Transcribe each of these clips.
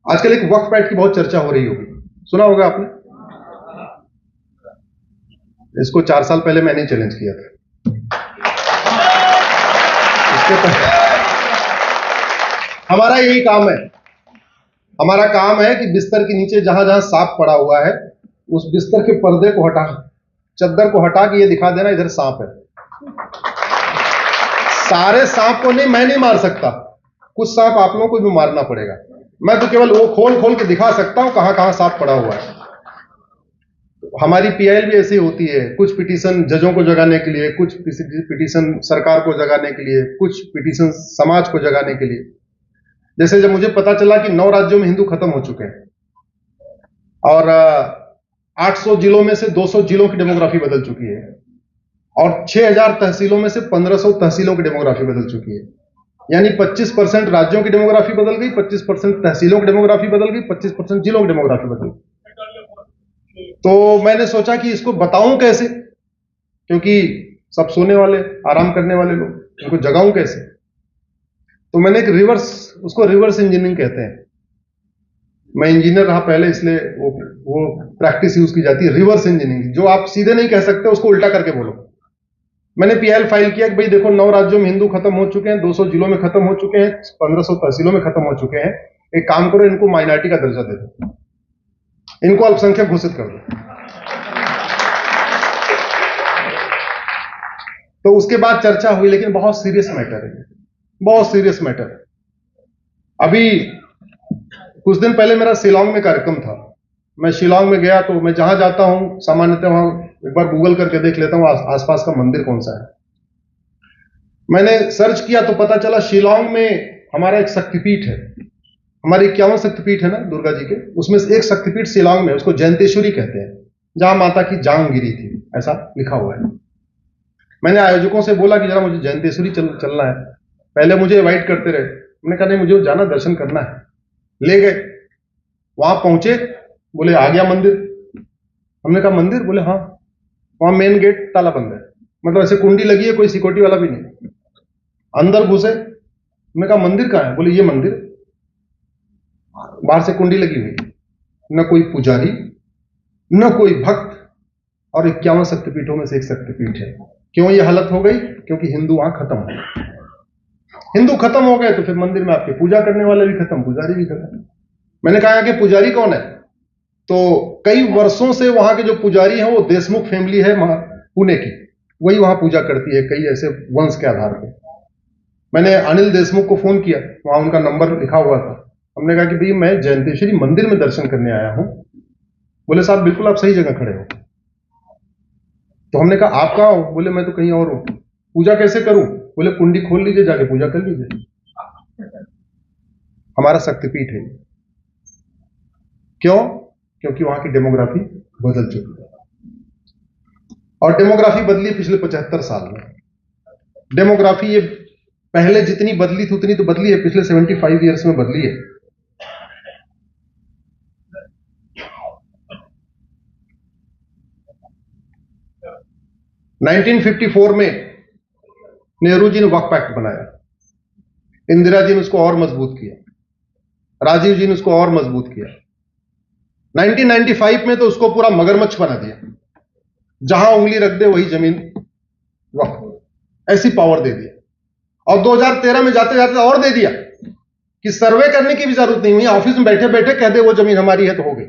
आजकल एक वक्फ एक्ट की बहुत चर्चा हो रही होगी, सुना होगा आपने। इसको 4 साल पहले मैंने चैलेंज किया था। हमारा यही काम है, हमारा काम है कि बिस्तर के नीचे जहां जहां सांप पड़ा हुआ है, उस बिस्तर के पर्दे को हटा, चद्दर को हटा के ये दिखा देना इधर सांप है। सारे सांप को नहीं, मैं नहीं मार सकता, कुछ सांप आप लोगों को भी मारना पड़ेगा। मैं तो केवल वो खोल खोल के दिखा सकता हूं कहां कहां सांप पड़ा हुआ है। हमारी पीआईएल भी ऐसी होती है, कुछ पिटीशन जजों को जगाने के लिए, कुछ पिटीशन सरकार को जगाने के लिए, कुछ पिटीशन समाज को जगाने के लिए। जैसे जब मुझे पता चला कि 9 राज्यों में हिंदू खत्म हो चुके हैं और 800 जिलों में से 200 जिलों की डेमोग्राफी बदल चुकी है और 6000 तहसीलों में से 1500 तहसीलों की डेमोग्राफी बदल चुकी है, यानी 25% राज्यों की डेमोग्राफी बदल गई, 25% तहसीलों की डेमोग्राफी बदल गई, 25% जिलों की डेमोग्राफी बदल गई। तो मैंने सोचा कि इसको बताऊं कैसे, क्योंकि सब सोने वाले, आराम करने वाले लोग, इनको जगाऊं कैसे। तो मैंने एक उसको रिवर्स इंजीनियरिंग कहते हैं। मैं इंजीनियर रहा पहले, इसलिए वो प्रैक्टिस यूज की जाती है, रिवर्स इंजीनियरिंग। जो आप सीधे नहीं कह सकते उसको उल्टा करके बोलो। मैंने पीएल फाइल किया कि भाई देखो 9 राज्यों में हिंदू खत्म हो चुके हैं, 200 जिलों में खत्म हो चुके हैं, 1500 तहसीलों में खत्म हो चुके हैं। एक काम करो, इनको माइनॉरिटी का दर्जा दे दो, इनको अल्पसंख्यक घोषित कर दो। तो उसके बाद चर्चा हुई, लेकिन बहुत सीरियस मैटर है, बहुत सीरियस मैटर। अभी कुछ दिन पहले मेरा शिलांग में कार्यक्रम था। मैं शिलांग में गया तो मैं जहां जाता हूं सामान्यतः वहां एक बार गूगल करके देख लेता हूं आसपास का मंदिर कौन सा है। मैंने सर्च किया तो पता चला शिलांग में हमारा एक शक्तिपीठ है। हमारे 51 शक्तिपीठ है ना दुर्गा जी के, उसमें से एक शक्तिपीठ शिलांग में, उसको जयंतेश्वरी कहते हैं, जहां माता की जांग गिरी थी, ऐसा लिखा हुआ है। मैंने आयोजकों से बोला कि जरा मुझे जयंतेश्वरी चलना है। पहले मुझे इनवाइट करते रहे, मैंने कहा नहीं मुझे जाना, दर्शन करना है। ले गए, वहां पहुंचे, बोले आ गया मंदिर। हमने कहा मंदिर? बोले हाँ। वहां मेन गेट ताला बंद है, मतलब ऐसे कुंडी लगी है, कोई सिक्योरिटी वाला भी नहीं। अंदर घुसे, हमने कहा मंदिर कहाँ है? बोले ये मंदिर। बाहर से कुंडी लगी हुई, न कोई पुजारी न कोई भक्त, और 51 शक्तिपीठों में से एक शक्तिपीठ है। क्यों ये हालत हो गई? क्योंकि हिंदू वहां खत्म हो गए। हिंदू खत्म हो गए तो फिर मंदिर में आपके पूजा करने वाले भी खत्म, पुजारी भी खत्म। मैंने कहा कि पुजारी कौन है? तो कई वर्षों से वहां के जो पुजारी हैं वो देशमुख फैमिली है पुणे की, वही वहां पूजा करती है, कई ऐसे वंश के आधार पर। मैंने अनिल देशमुख को फोन किया, वहां उनका नंबर लिखा हुआ था। हमने कहा कि भाई मैं जयंतेश्वरी मंदिर में दर्शन करने आया हूं। बोले साहब बिल्कुल आप सही जगह खड़े हो। तो हमने कहा आप कहां हो? बोले मैं तो कहीं और हूं। पूजा कैसे करूं? बोले कुंडी खोल लीजिए, जाके पूजा कर लीजिए। हमारा शक्तिपीठ है। क्यों? क्योंकि वहां की डेमोग्राफी बदल चुकी है, और डेमोग्राफी बदली पिछले 75 साल में। डेमोग्राफी ये पहले जितनी बदली थी उतनी तो बदली है, पिछले 75 ईयर्स में बदली है। नाइनटीन 54 में नेहरू जी ने वक्फ एक्ट बनाया, इंदिरा जी ने उसको और मजबूत किया, राजीव जी ने उसको और मजबूत किया। 1995 में तो उसको पूरा मगरमच्छ बना दिया, जहां उंगली रख दे वही जमीन वक्फ, ऐसी पावर दे दिया। और 2013 में जाते जाते और दे दिया कि सर्वे करने की भी जरूरत नहीं हुई, ऑफिस में बैठे बैठे कह दे वो जमीन हमारी है तो हो गई।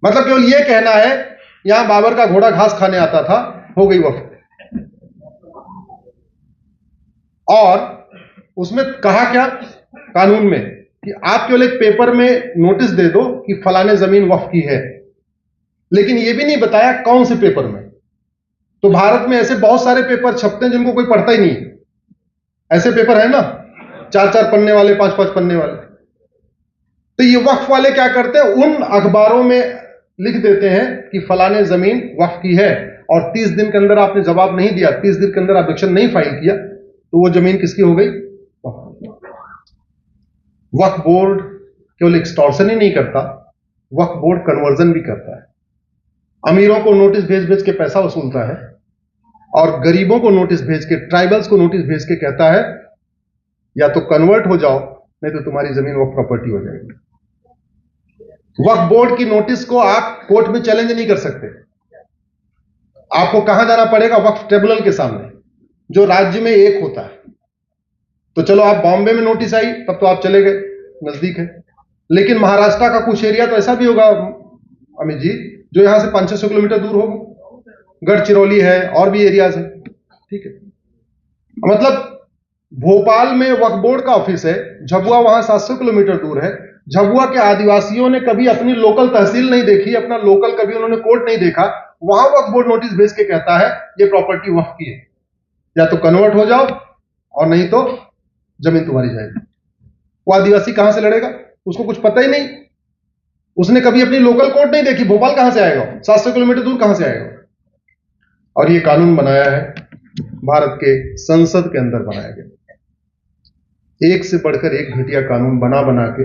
मतलब केवल ये कहना है यहां बाबर का घोड़ा घास खाने आता था, हो गई वक्फ। और उसमें कहा क्या कानून में कि आप केवल एक पेपर में नोटिस दे दो कि फलाने जमीन वक्फ की है, लेकिन यह भी नहीं बताया कौन से पेपर में। तो भारत में ऐसे बहुत सारे पेपर छपते हैं जिनको कोई पढ़ता ही नहीं है। ऐसे पेपर है ना, 4-4 पन्ने वाले, 5-5 पन्ने वाले। तो ये वक्फ वाले क्या करते हैं, उन अखबारों में लिख देते हैं कि फलाने जमीन वक्फ की है, और 30 दिन के अंदर आपने जवाब नहीं दिया, 30 दिन के अंदर ऑब्जेक्शन नहीं फाइल किया, तो वो जमीन किसकी हो गई? वक्फ बोर्ड केवल एक्सटॉर्शन ही नहीं करता, वक्फ बोर्ड कन्वर्जन भी करता है। अमीरों को नोटिस भेज भेज के पैसा वसूलता है, और गरीबों को नोटिस भेज के, ट्राइबल्स को नोटिस भेज के कहता है या तो कन्वर्ट हो जाओ, नहीं तो तुम्हारी जमीन वक्फ प्रॉपर्टी हो जाएगी। वक्फ बोर्ड की नोटिस को आप कोर्ट में चैलेंज नहीं कर सकते। आपको कहां जाना पड़ेगा? वक्फ ट्रिब्यूनल के सामने, जो राज्य में एक होता है। तो चलो, आप बॉम्बे में नोटिस आई तब तो आप चले गए, नजदीक है। लेकिन महाराष्ट्र का कुछ एरिया तो ऐसा भी होगा अमित जी, जो यहां से 500-600 किलोमीटर दूर होगा। गढ़चिरौली है और भी एरियाज है, ठीक है। मतलब भोपाल में वक्फ बोर्ड का ऑफिस है, झाबुआ वहां 700 किलोमीटर दूर है। झाबुआ के आदिवासियों ने कभी अपनी लोकल तहसील नहीं देखी, अपना लोकल कभी उन्होंने कोर्ट नहीं देखा। वहां वक्फ बोर्ड नोटिस भेज के कहता है ये प्रॉपर्टी वक्फ की है, या तो कन्वर्ट हो जाओ और नहीं तो जमीन तुम्हारी जाएगी। वो आदिवासी कहां से लड़ेगा? उसको कुछ पता ही नहीं, उसने कभी अपनी लोकल कोर्ट नहीं देखी। भोपाल कहां से आएगा? 700 किलोमीटर दूर कहां से आएगा? और ये कानून बनाया है भारत के संसद के अंदर बनाया गया, एक से बढ़कर एक घटिया कानून बना बना के।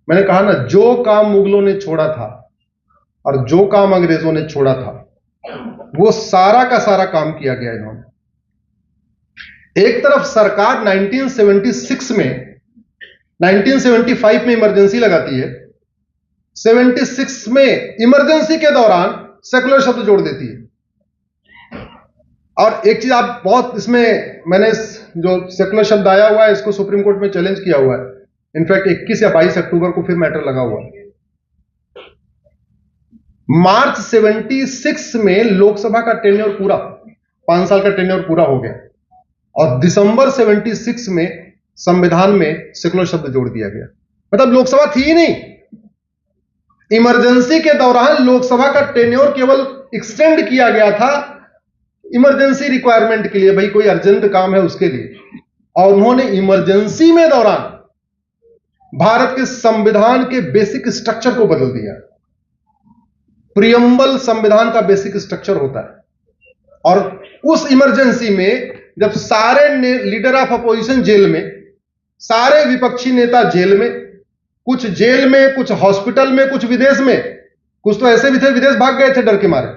मैंने कहा ना, जो काम मुगलों ने छोड़ा था और जो काम अंग्रेजों ने छोड़ा था, वो सारा का सारा काम किया गया इन्होंने। एक तरफ सरकार 1976 में 1975 में इमरजेंसी लगाती है, 76 में इमरजेंसी के दौरान सेकुलर शब्द जोड़ देती है। और एक चीज आप बहुत इसमें, मैंने जो सेकुलर शब्द आया हुआ है इसको सुप्रीम कोर्ट में चैलेंज किया हुआ है। इनफैक्ट 21 या 22 अक्टूबर को फिर मैटर लगा हुआ है। मार्च 76 में लोकसभा का टेन्योर पूरा, 5 साल का टेन्योर पूरा हो गया, और दिसंबर 76 में संविधान में सेकुलर शब्द जोड़ दिया गया। मतलब लोकसभा थी ही नहीं, इमरजेंसी के दौरान लोकसभा का टेन्योर केवल एक्सटेंड किया गया था इमरजेंसी रिक्वायरमेंट के लिए, भाई कोई अर्जेंट काम है उसके लिए। और उन्होंने इमरजेंसी में दौरान भारत के संविधान के बेसिक स्ट्रक्चर को बदल दिया। प्रियम्बल संविधान का बेसिक स्ट्रक्चर होता है, और उस इमरजेंसी में जब सारे लीडर ऑफ अपोजिशन जेल में, सारे विपक्षी नेता जेल में, कुछ जेल में, कुछ हॉस्पिटल में, कुछ विदेश में, कुछ तो ऐसे भी थे विदेश भाग गए थे डर के मारे,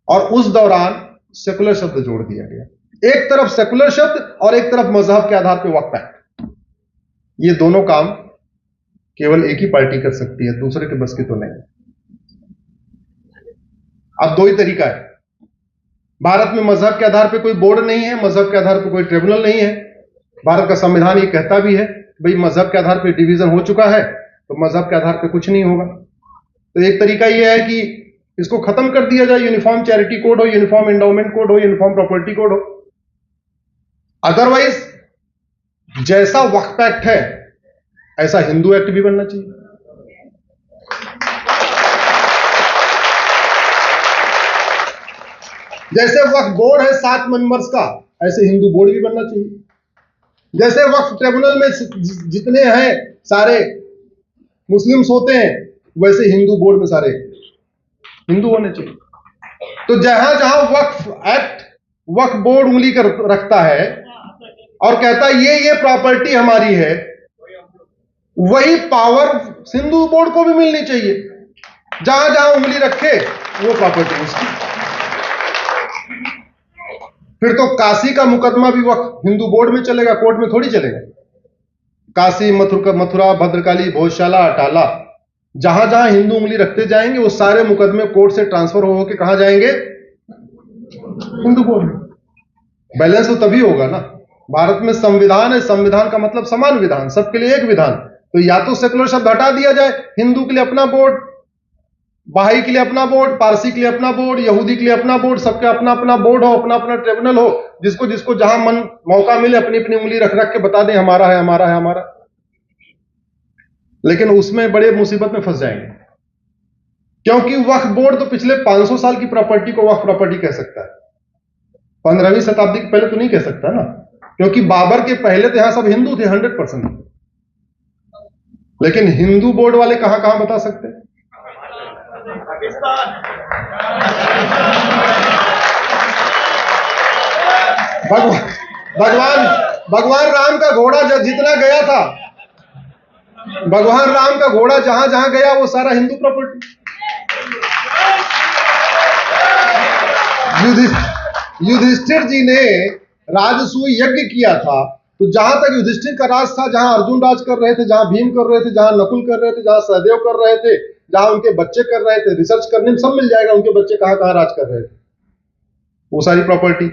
और उस दौरान सेकुलर शब्द जोड़ दिया गया। एक तरफ सेकुलर शब्द और एक तरफ मजहब के आधार पर वक्फ एक्ट। ये दोनों काम केवल एक ही पार्टी कर सकती है, दूसरे के बस की तो नहीं। अब दो ही तरीका है। भारत में मजहब के आधार पर कोई बोर्ड नहीं है, मजहब के आधार पर कोई ट्रिब्यूनल नहीं है। भारत का संविधान ये कहता भी है भाई मजहब के आधार पर डिवीजन हो चुका है, तो मजहब के आधार पर कुछ नहीं होगा। तो एक तरीका यह है कि इसको खत्म कर दिया जाए, यूनिफॉर्म चैरिटी कोड हो, यूनिफॉर्म एंडोमेंट कोड हो, यूनिफॉर्म प्रॉपर्टी कोड हो। अदरवाइज जैसा वक्फ एक्ट है ऐसा हिंदू एक्ट भी बनना चाहिए। जैसे वक्फ बोर्ड है 7 मेंबर्स का, ऐसे हिंदू बोर्ड भी बनना चाहिए। जैसे वक्फ ट्रिब्यूनल में जितने हैं सारे मुस्लिम्स होते हैं, वैसे हिंदू बोर्ड में सारे हिंदू होने चाहिए। तो जहां जहां वक्फ एक्ट, वक्फ बोर्ड उंगली कर रखता है और कहता है ये प्रॉपर्टी हमारी है, वही पावर हिंदू बोर्ड को भी मिलनी चाहिए। जहां जहां उंगली रखे वो प्रॉपर्टी उसकी। फिर तो काशी का मुकदमा भी वक्फ हिंदू बोर्ड में चलेगा, कोर्ट में थोड़ी चलेगा। काशी, मथुरा, भद्रकाली, भोजशाला, अटाला, जहां जहां हिंदू उंगली रखते जाएंगे वो सारे मुकदमे कोर्ट से ट्रांसफर हो के कहां जाएंगे? हिंदू बोर्ड में। बैलेंस तो तभी होगा ना। भारत में संविधान है, संविधान का मतलब समान विधान, सबके लिए एक विधान। तो या तो सेकुलर शब्द हटा दिया जाए, हिंदू के लिए अपना बोर्ड, बहाई के लिए अपना बोर्ड, पारसी के लिए अपना बोर्ड, यहूदी के लिए अपना बोर्ड, सबके अपना अपना बोर्ड हो, अपना अपना ट्रिब्यूनल हो, जिसको जिसको जहां मन मौका मिले अपनी अपनी उंगली रख रख के बता दें हमारा है, हमारा है, हमारा। लेकिन उसमें बड़े मुसीबत में फंस जाएंगे, क्योंकि वक्फ बोर्ड तो पिछले 500 साल की प्रॉपर्टी को वक्फ प्रॉपर्टी कह सकता है, 15वीं शताब्दी के पहले तो नहीं कह सकता ना, क्योंकि बाबर के पहले तो यहां सब हिंदू थे 100%। लेकिन हिंदू बोर्ड वाले कहां कहां बता सकते हैं? भगवान राम का घोड़ा जितना गया था, भगवान राम का घोड़ा जहां जहां गया वो सारा हिंदू प्रॉपर्टी। युधिष्ठिर जी ने राजसूय यज्ञ किया था, तो जहां तक युधिष्ठिर का राज था, जहां अर्जुन राज कर रहे थे, जहां भीम कर रहे थे, जहां नकुल कर रहे थे, जहां सहदेव कर रहे थे, जहां उनके बच्चे कर रहे थे, रिसर्च करने में सब मिल जाएगा उनके बच्चे कहां कहां राज कर रहे थे, वो सारी प्रॉपर्टी।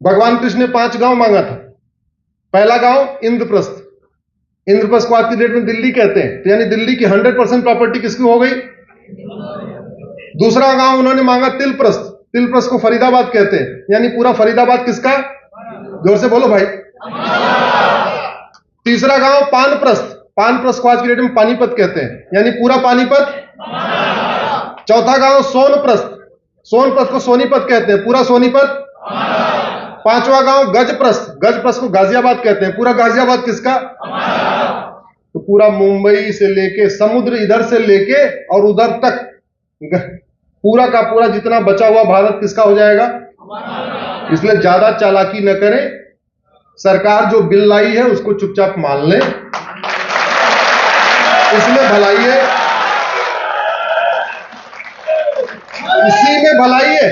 भगवान कृष्ण ने 5 गांव मांगा था। पहला गांव इंद्रप्रस्थ, इंद्रप्रस्थ को आज की डेट में दिल्ली कहते हैं, तो यानी दिल्ली की 100% प्रॉपर्टी किसकी हो गई? दूसरा गांव उन्होंने मांगा तिलप्रस्थ, तिलप्रस्थ को फरीदाबाद कहते हैं, यानी पूरा फरीदाबाद किसका? जोर से बोलो भाई। तीसरा गांव पानप्रस्थ, पानप्रस्थ को आज की डेट में पानीपत कहते हैं, यानी पूरा पानीपत। चौथा गांव सोनप्रस्थ, सोनप्रस्थ को सोनीपत कहते हैं, पूरा सोनीपत। पांचवा गांव गजप्रस्थ, गजप्रस्थ को गाजियाबाद कहते हैं, पूरा गाजियाबाद किसका? तो पूरा मुंबई से लेके समुद्र इधर से लेके और उधर तक पूरा का पूरा जितना बचा हुआ भारत किसका हो जाएगा? इसलिए ज्यादा चालाकी न करें, सरकार जो बिल लाई है उसको चुपचाप मान लें, इसमें भलाई है, इसी में भलाई है,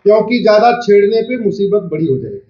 क्योंकि ज्यादा छेड़ने पे मुसीबत बड़ी हो जाएगी।